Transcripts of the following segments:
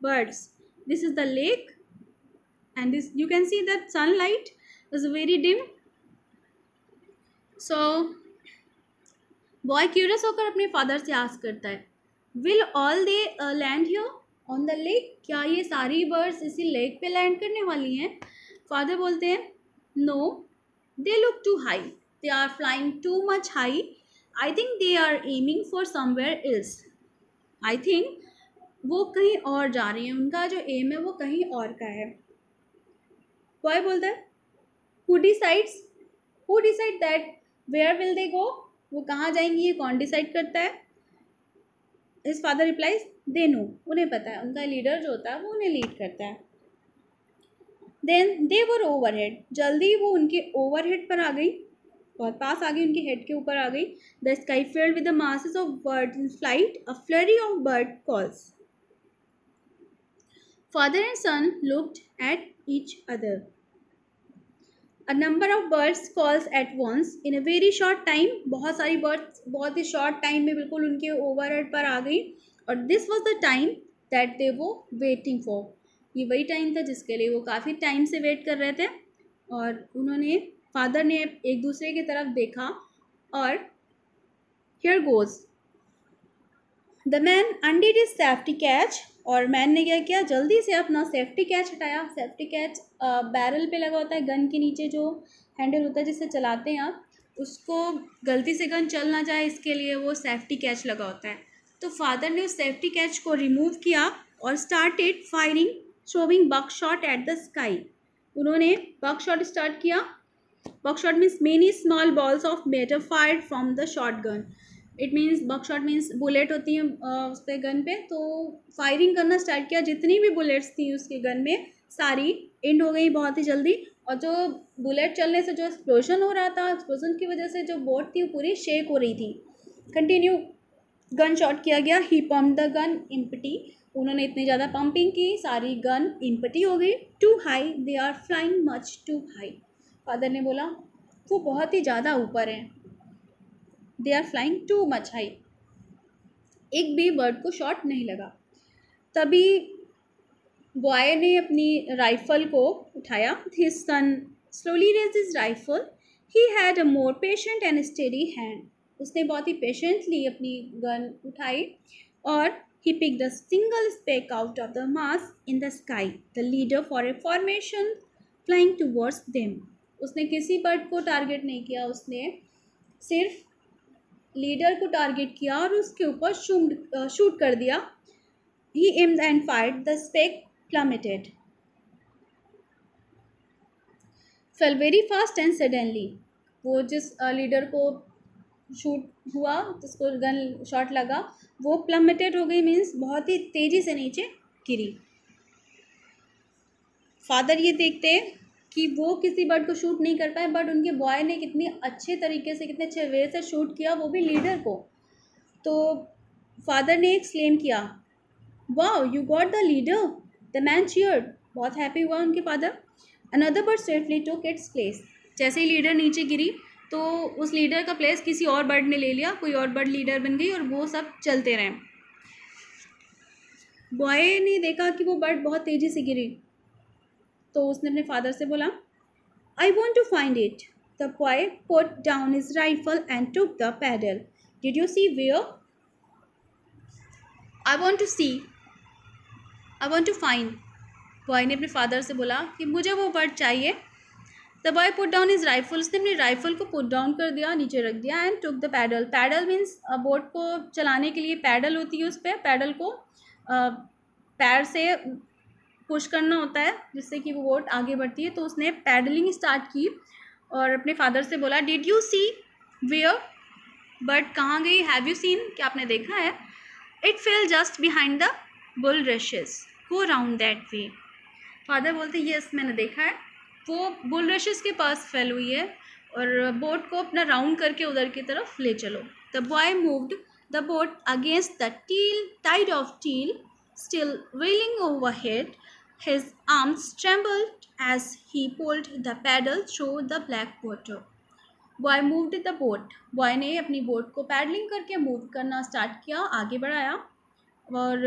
birds. This is the lake, and this you can see that sunlight is very dim. So boy curious होकर अपने father से ask करता है, will all they land here on the lake, क्या ये सारी birds इसी lake पे लैंड करने वाली हैं? फादर बोलते हैं, no, they look too high, they are flying too much high, I think they are aiming for somewhere else. I think वो कहीं और जा रही हैं, उनका जो एम है वो कहीं और का है। बॉय बोलता है, who decide that where will they go, वो कहाँ जाएंगी ये कौन डिसाइड करता है? His father replies, they know, उन्हें पता है, उनका लीडर जो होता है वो उन्हें लीड करता है। देन दे वर ओवरहेड, जल्दी वो उनके ओवरहेड पर आ गई, बहुत पास आ गई, उनके हेड के ऊपर आ गई। The sky filled with the masses of birds in flight, a flurry of bird calls. Father and son looked at each other. A number of birds calls at once in a very short time, बहुत सारी birds बहुत ही short time में बिल्कुल उनके overhead पर आ गई। और this was the time that they वो वेटिंग फॉर, ये वही टाइम था जिसके लिए वो काफ़ी टाइम से वेट कर रहे थे। और उन्होंने फादर ने एक दूसरे की तरफ देखा और here goes, the man undid his safety catch, और मैन ने क्या किया, जल्दी से अपना सेफ्टी कैच हटाया। सेफ्टी कैच बैरल पे लगा होता है, गन के नीचे जो हैंडल होता है जिससे चलाते हैं आप, उसको गलती से गन चल ना जाए इसके लिए वो सेफ्टी कैच लगा होता है। तो फादर ने उस सेफ्टी कैच को रिमूव किया और started firing throwing Buckshot at the sky. उन्होंने बकशॉट स्टार्ट किया। Buckshot means many small balls of metal fired from the shot gun. It means Buckshot means bullet होती हैं उस पर गन पे, तो फायरिंग करना स्टार्ट किया। जितनी भी बुलेट्स थी उसके गन में सारी एंड हो गई बहुत ही जल्दी। और जो बुलेट चलने से जो एक्सप्लोजन हो रहा था, एक्सप्लोजन की वजह से जो बोट थी वो पूरी शेक हो रही थी। कंटिन्यू गन शॉट किया गया। ही पम्प द गन इम्पटी, उन्होंने इतनी ज़्यादा पंपिंग की सारी गन इम्पटी हो गई। Too high, they are flying much too high, father ने बोला वो बहुत ही ज़्यादा ऊपर हैं, they are flying too much high. एक भी बर्ड को शॉट नहीं लगा। तभी बॉय ने अपनी राइफल को उठाया। His son slowly raised his rifle, he had a more patient and steady hand, उसने बहुत ही पेशेंटली अपनी गन उठाई और he pick the single speck out of the mass in the sky, the leader for a formation flying towards them. उसने किसी bird को target नहीं किया, उसने सिर्फ लीडर को टारगेट किया और उसके ऊपर शूट कर दिया। He aimed and fired, the speck plummeted, fell very fast and suddenly. वो जिस लीडर को शूट हुआ, जिसको गन शॉट लगा, वो प्लमेटेड हो गई, मीन्स बहुत ही तेज़ी से नीचे गिरी। फादर ये देखते हैं कि वो किसी बर्ड को शूट नहीं कर पाए, बट उनके बॉय ने कितनी अच्छे तरीके से, कितने अच्छे वे से शूट किया, वो भी लीडर को। तो फादर ने एक्सक्लेम किया, wow you got the leader, the man cheered, बहुत हैप्पी हुआ उनके father. Another bird swiftly took its place, जैसे ही लीडर नीचे गिरी तो उस लीडर का प्लेस किसी और बर्ड ने ले लिया, कोई और बर्ड लीडर बन गई और वो सब चलते रहे। बॉय ने देखा कि वो बर्ड बहुत तेज़ी से गिरी, तो उसने अपने फादर से बोला, I want to find it. The boy put down his rifle and took the paddle. Did you see where? I want to see. I want to find. Boy ने अपने फादर से बोला कि मुझे वो बर्ड चाहिए। The boy put down his rifle, उसने अपनी राइफल को पुट डाउन कर दिया, नीचे रख दिया। And took the paddle, paddle means boat को चलाने के लिए पैडल होती है, उस पर पैडल को पैर से पुश करना होता है जिससे कि वो बोट आगे बढ़ती है। तो उसने पैडलिंग स्टार्ट की और अपने फादर से बोला, did you see where, bird कहाँ गई, हैव यू सीन, क्या आपने देखा है? It fell just behind the bulrushes, go round that way. Father बोलते, यस मैंने देखा है, वो बुल रशेस के पास फेल हुई है और बोट को अपना राउंड करके उधर की तरफ ले चलो। The boy moved the boat against the tide of teal, still reeling overhead. His arms trembled as he pulled the paddle through the black water. Boy moved the boat. Boy ने अपनी boat को paddling करके move करना start किया, आगे बढ़ाया और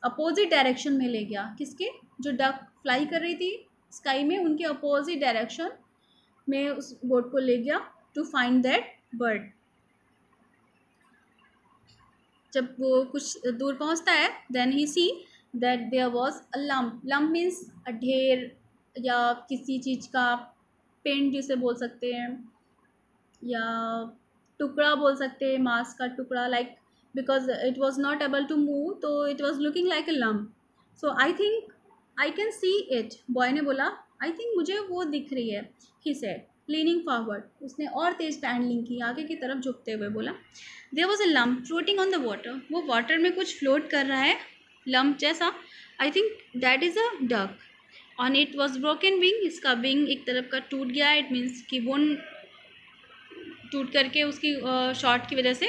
opposite direction में ले गया। किसके? जो डक फ्लाई कर रही थी स्काई में, उनके अपोजिट डायरेक्शन में उस बोट को ले गया टू फाइंड दैट बर्ड। जब वो कुछ दूर पहुंचता है, then he see that there was a lump. Lump means a ढेर या किसी चीज़ का पेंट जिसे बोल सकते हैं, या टुकड़ा बोल सकते हैं, मांस का टुकड़ा, like because it was not able to move, तो it was looking like a lump. So I think I can see it. Boy ने बोला आई थिंक मुझे वो दिख रही है। He said leaning forward. उसने और तेज पैडलिंग की, आगे की तरफ झुकते हुए बोला there was a lump floating on the water. वो वाटर में कुछ फ्लोट कर रहा है लम्प जैसा। I think that is a duck. On it was broken wing. इसका विंग एक तरफ का टूट गया। इट मीन्स कि वो टूट करके उसकी शॉट की वजह से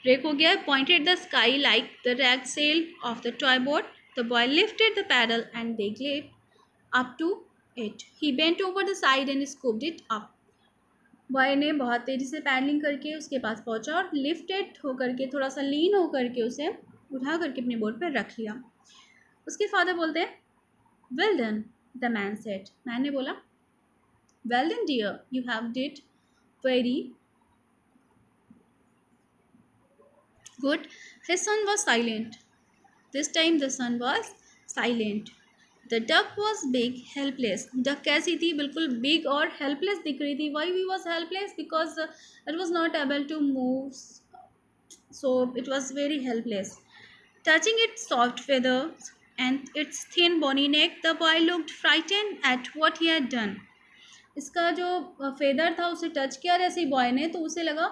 ब्रेक हो गया। Pointed the sky like the rag sail of the toy boat. The boy lifted the paddle and they glided up to it. He bent over the side and scooped it up. Boy ने बहुत तेज़ी से paddling करके उसके पास पहुंचा और lifted होकर के, थोड़ा सा लीन होकर के उसे उठा करके अपने बोट पर रख लिया। उसके फादर बोलते हैं well done the man said. Man ने बोला well done dear, you have did very good. His son was silent. This time the son was silent. The duck was big, helpless. Duck कैसी थी? बिल्कुल big और helpless दिख रही थी. Why he was helpless? Because it was not able to move. So it was very helpless. Touching its soft feathers and its thin bony neck, the boy looked frightened at what he had done. इसका जो feather था उसे touch किया जैसे ही boy ने, तो उसे लगा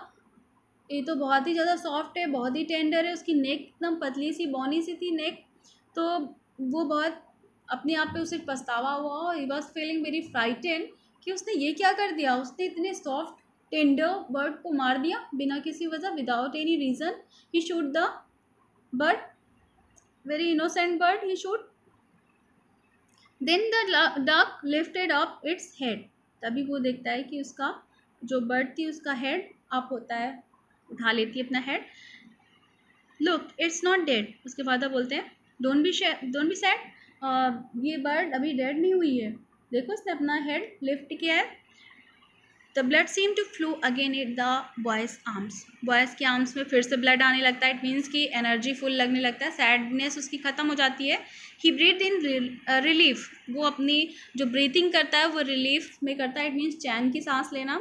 ये तो बहुत ही ज़्यादा सॉफ्ट है, बहुत ही टेंडर है। उसकी नेक एकदम पतली सी बॉनी सी थी नेक, तो वो बहुत अपने आप पे उसे पछतावा हुआ। He was feeling very frighten कि उसने ये क्या कर दिया। उसने इतने सॉफ्ट टेंडर बर्ड को मार दिया बिना किसी वजह, without any reason. He shoot the bird, very innocent bird he shoot. Then the duck lifted up its head. तभी वो देखता है कि उसका जो बर्ड थी उसका हेड अप होता है, उठा लेती है अपना head. Look it's not dead. उसके फादर बोलते हैं डोंट बी सैड, ये बर्ड अभी डेड नहीं हुई है। देखो उसने अपना हेड लिफ्ट किया है। The blood seem to flow again in the boy's arms. Boys के आर्म्स में फिर से ब्लड आने लगता है। इट मीन्स कि एनर्जी फुल लगने लगता है, सैडनेस उसकी ख़त्म हो जाती है। He breathe in relief. वो अपनी जो ब्रीथिंग करता है वो रिलीफ में करता है। इट मीन्स चैन की सांस लेना।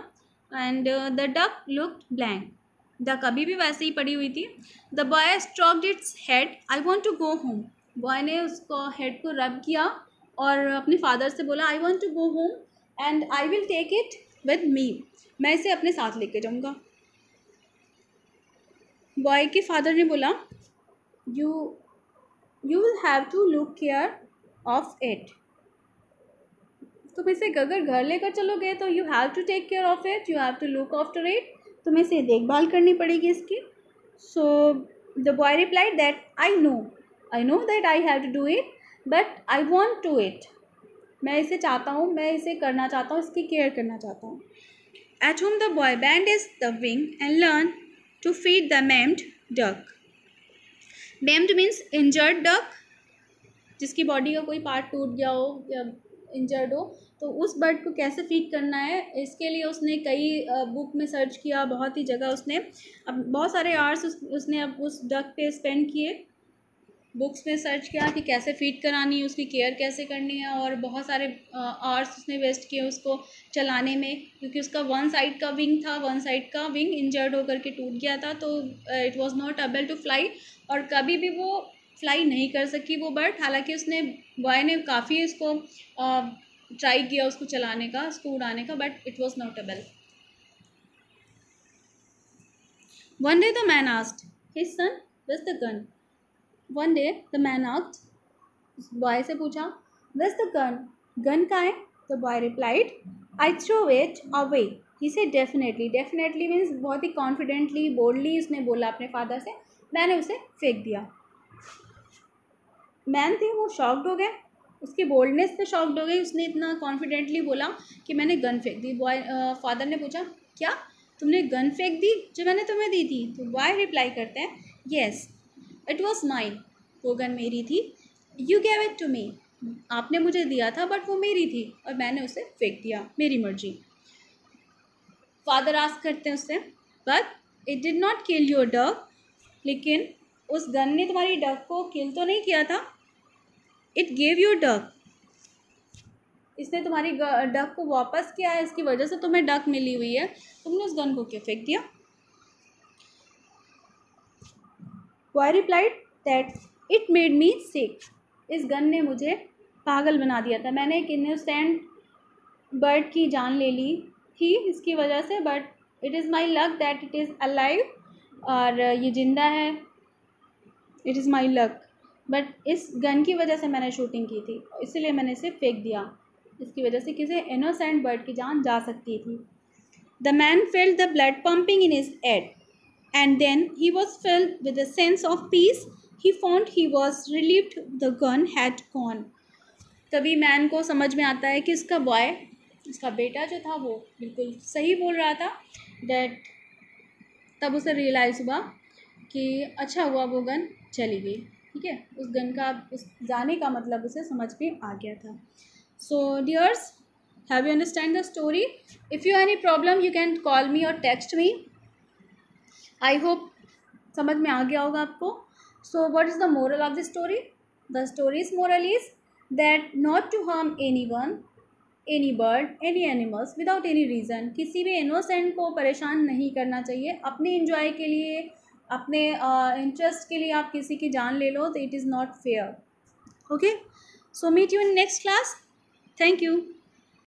And the duck looked blank. Duck अभी भी वैसे ही पड़ी हुई थी। The boy stroked its head I want to go home. Boy ने उसको हेड को रब किया और अपने फादर से बोला I want to go home and I will take it with me. मैं इसे अपने साथ लेके जाऊँगा। बॉय के फादर ने बोला you will have to look care of it. तुम इसे अगर घर लेकर चलोगे तो you have to take care of it, you have to look after it. तुम्हें इसे देखभाल करनी पड़ेगी इसकी। So the boy replied that I know that I have to do it but I want to it. मैं इसे चाहता हूँ, मैं इसे करना चाहता हूँ, इसकी केयर करना चाहता हूँ। At home the boy bandage the wing and learn to feed the maimed duck. Maimed means injured duck, जिसकी बॉडी का कोई पार्ट टूट गया हो या इंजर्ड हो, तो उस बर्ड को कैसे फीड करना है इसके लिए उसने कई बुक में सर्च किया। बहुत ही जगह उसने अब बहुत सारे आवर्स उसने अब उस डक पे स्पेंड किए। बुक्स में सर्च किया कि कैसे फीड करानी है, उसकी केयर कैसे करनी है, और बहुत सारे आवर्स उसने वेस्ट किए उसको चलाने में, क्योंकि उसका वन साइड का विंग था, वन साइड का विंग इंजर्ड होकर के टूट गया था, तो it was not able to fly, और कभी भी वो फ्लाई नहीं कर सकी वो बर्ड। हालांकि उसने बॉय ने काफ़ी उसको ट्राई किया उसको चलाने का, उसको उड़ाने का, but it was not able. One day the man asked his son where's the gun. One day the man asked, boy से पूछा वेयर्स द गन, गन कहाँ है? The boy replied I throw it away. He said definitely. Definitely means बहुत ही confidently boldly उसने बोला अपने father से, मैंने उसे फेंक दिया। मैन थे वो शॉक्ड हो गए, उसकी बोल्डनेस पे शॉक्ड हो गई। उसने इतना कॉन्फिडेंटली बोला कि मैंने गन फेंक दी। बॉय फादर ने पूछा क्या तुमने गन फेंक दी जो मैंने तुम्हें दी थी? तो बॉय रिप्लाई करते हैं येस इट वॉज माइन। वो गन मेरी थी. You gave it to me. आपने मुझे दिया था बट वो मेरी थी और मैंने उसे फेंक दिया, मेरी मर्जी. फादर आस्क करते हैं उससे, but it did not kill your duck. लेकिन उस गन ने तुम्हारी डक को किल तो नहीं किया था. It gave your duck. इसने तुम्हारी डक को वापस किया है, इसकी वजह से तुम्हें डक मिली हुई है. तुमने उस गन को क्यों फेंक दिया? Boy replied that it made me sick. इस गन ने मुझे पागल बना दिया था. मैंने एक इनोसेंट बर्ड की जान ले ली थी इसकी वजह से, but it is my luck that it is alive. और ये ज़िंदा है. It is my luck. But इस गन की वजह से मैंने शूटिंग की थी, इसलिए मैंने इसे फेंक दिया. इसकी वजह से किसी इनोसेंट बर्ड की जान जा सकती थी. The man felt the blood pumping in his head and then he was filled with a sense of peace. He found he was relieved the gun had gone. तभी मैन को समझ में आता है कि इसका बॉय, इसका बेटा जो था वो बिल्कुल सही बोल रहा था. दैट तब उसे रियलाइज़ हुआ कि अच्छा हुआ वो गन चली गई. ठीक है, उस गन का उस जाने का मतलब उसे समझ में आ गया था. So dears, have you understand the story? If you any problem you can call me or text me. I hope समझ में आ गया होगा आपको. So what is the moral of the story? The story's moral is that not to harm any one, any bird, any animals without any reason. किसी भी innocent को परेशान नहीं करना चाहिए. अपने इंजॉय के लिए, अपने इंटरेस्ट के लिए आप किसी की जान ले लो तो it is not fair. Okay, so meet you in next class. Thank you.